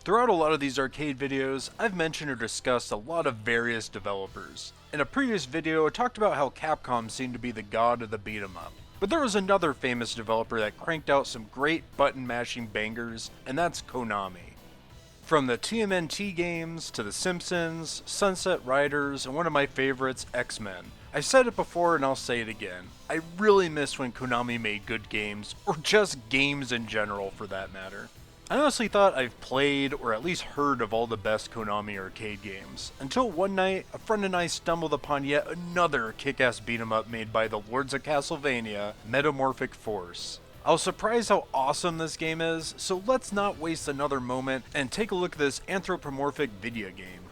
Throughout a lot of these arcade videos, I've mentioned or discussed a lot of various developers. In a previous video, I talked about how Capcom seemed to be the god of the beat 'em up. But there was another famous developer that cranked out some great button mashing bangers, and that's Konami. From the TMNT games, to The Simpsons, Sunset Riders, and one of my favorites, X-Men. I've said it before and I'll say it again. I really miss when Konami made good games, or just games in general for that matter. I honestly thought I've played, or at least heard of all the best Konami arcade games, until one night, a friend and I stumbled upon yet another kick-ass beat-em-up made by the Lords of Castlevania, Metamorphic Force. I was surprised how awesome this game is, so let's not waste another moment and take a look at this anthropomorphic video game.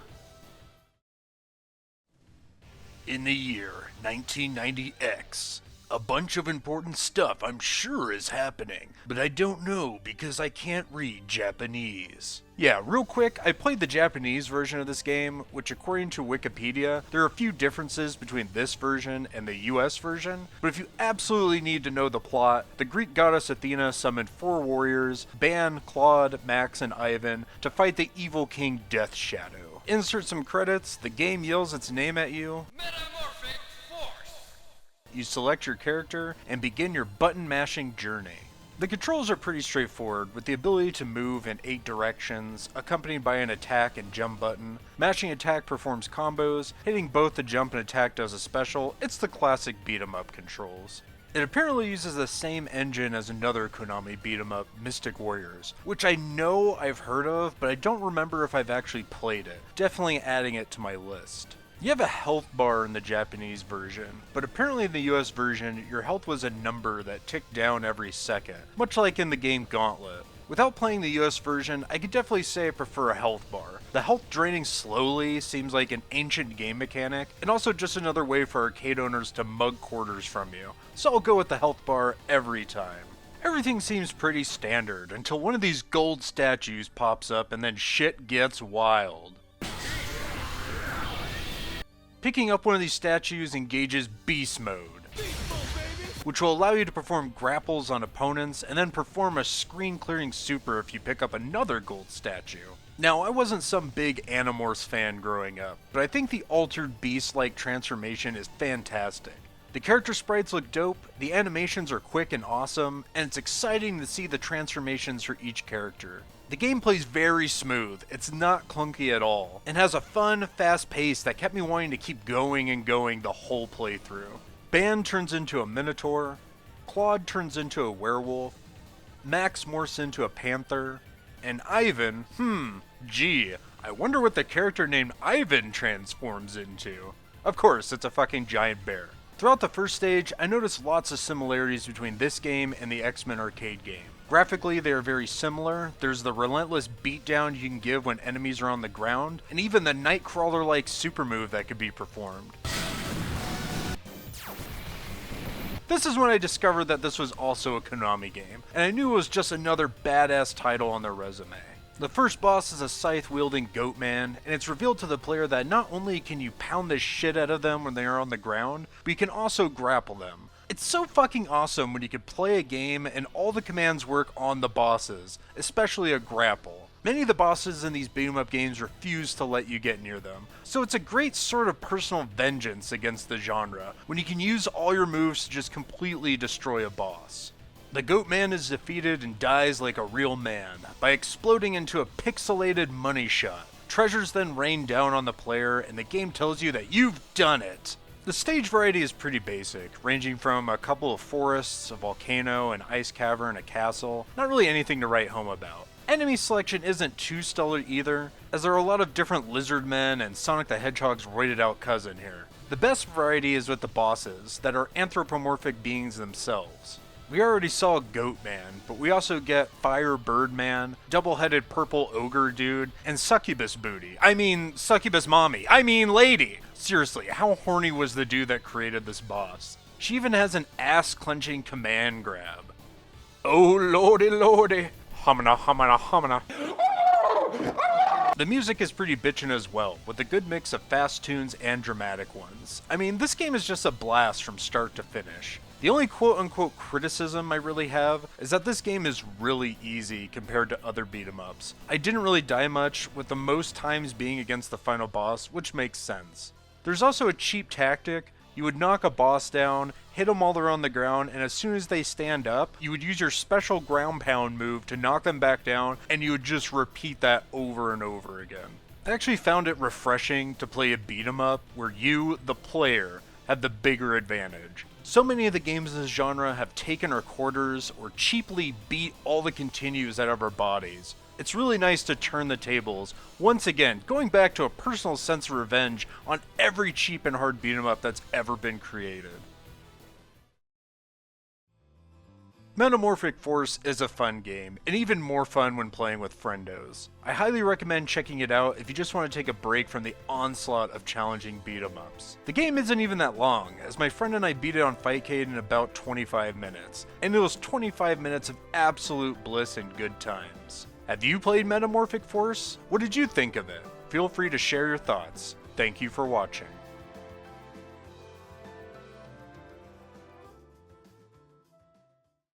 In the year 1990X, a bunch of important stuff I'm sure is happening, but I don't know because I can't read Japanese. Yeah, real quick, I played the Japanese version of this game, which according to Wikipedia, there are a few differences between this version and the US version, but if you absolutely need to know the plot, the Greek goddess Athena summoned 4 warriors, Ban, Claude, Max, and Ivan, to fight the evil king Death Shadow. Insert some credits, the game yells its name at you. Metamorphic Force! You select your character and begin your button mashing journey. The controls are pretty straightforward, with the ability to move in 8 directions, accompanied by an attack and jump button. Mashing attack performs combos, hitting both the jump and attack does a special. It's the classic beat 'em up controls. It apparently uses the same engine as another Konami beat 'em up, Mystic Warriors, which I know I've heard of, but I don't remember if I've actually played it. Definitely adding it to my list. You have a health bar in the Japanese version, but apparently in the US version, your health was a number that ticked down every second, much like in the game Gauntlet. Without playing the US version, I could definitely say I prefer a health bar. The health draining slowly seems like an ancient game mechanic, and also just another way for arcade owners to mug quarters from you, so I'll go with the health bar every time. Everything seems pretty standard, until one of these gold statues pops up and then shit gets wild. Picking up one of these statues engages Beast Mode, which will allow you to perform grapples on opponents and then perform a screen-clearing super if you pick up another gold statue. Now, I wasn't some big Animorphs fan growing up, but I think the altered beast-like transformation is fantastic. The character sprites look dope, the animations are quick and awesome, and it's exciting to see the transformations for each character. The gameplay's very smooth, it's not clunky at all, and has a fun, fast pace that kept me wanting to keep going and going the whole playthrough. Ban turns into a minotaur, Claude turns into a werewolf, Max morphs into a panther, and Ivan, gee, I wonder what the character named Ivan transforms into. Of course, it's a fucking giant bear. Throughout the first stage, I noticed lots of similarities between this game and the X-Men arcade game. Graphically, they are very similar. There's the relentless beatdown you can give when enemies are on the ground, and even the Nightcrawler-like super move that could be performed. This is when I discovered that this was also a Konami game, and I knew it was just another badass title on their resume. The first boss is a scythe-wielding goat man, and it's revealed to the player that not only can you pound the shit out of them when they are on the ground, but you can also grapple them. It's so fucking awesome when you can play a game and all the commands work on the bosses, especially a grapple. Many of the bosses in these beat-em-up games refuse to let you get near them, so it's a great sort of personal vengeance against the genre, when you can use all your moves to just completely destroy a boss. The Goat Man is defeated and dies like a real man, by exploding into a pixelated money shot. Treasures then rain down on the player, and the game tells you that you've done it! The stage variety is pretty basic, ranging from a couple of forests, a volcano, an ice cavern, a castle, not really anything to write home about. Enemy selection isn't too stellar either, as there are a lot of different lizard men and Sonic the Hedgehog's roided out cousin here. The best variety is with the bosses, that are anthropomorphic beings themselves. We already saw Goat Man, but we also get Fire Bird Man, double-headed purple ogre dude, and Succubus Booty. Succubus Mommy. Lady! Seriously, how horny was the dude that created this boss? She even has an ass-clenching command grab. Oh lordy lordy, humana humana humana. The music is pretty bitchin' as well, with a good mix of fast tunes and dramatic ones. This game is just a blast from start to finish. The only quote-unquote criticism I really have is that this game is really easy compared to other beat-em-ups. I didn't really die much, with the most times being against the final boss, which makes sense. There's also a cheap tactic. You would knock a boss down, hit them while they're on the ground, and as soon as they stand up, you would use your special ground pound move to knock them back down, and you would just repeat that over and over again. I actually found it refreshing to play a beat-em-up where you, the player, had the bigger advantage. So many of the games in this genre have taken our quarters or cheaply beat all the continues out of our bodies. It's really nice to turn the tables, once again, going back to a personal sense of revenge on every cheap and hard beat 'em up that's ever been created. Metamorphic Force is a fun game, and even more fun when playing with friendos. I highly recommend checking it out if you just want to take a break from the onslaught of challenging beat-em-ups. The game isn't even that long, as my friend and I beat it on Fightcade in about 25 minutes, and it was 25 minutes of absolute bliss and good times. Have you played Metamorphic Force? What did you think of it? Feel free to share your thoughts. Thank you for watching.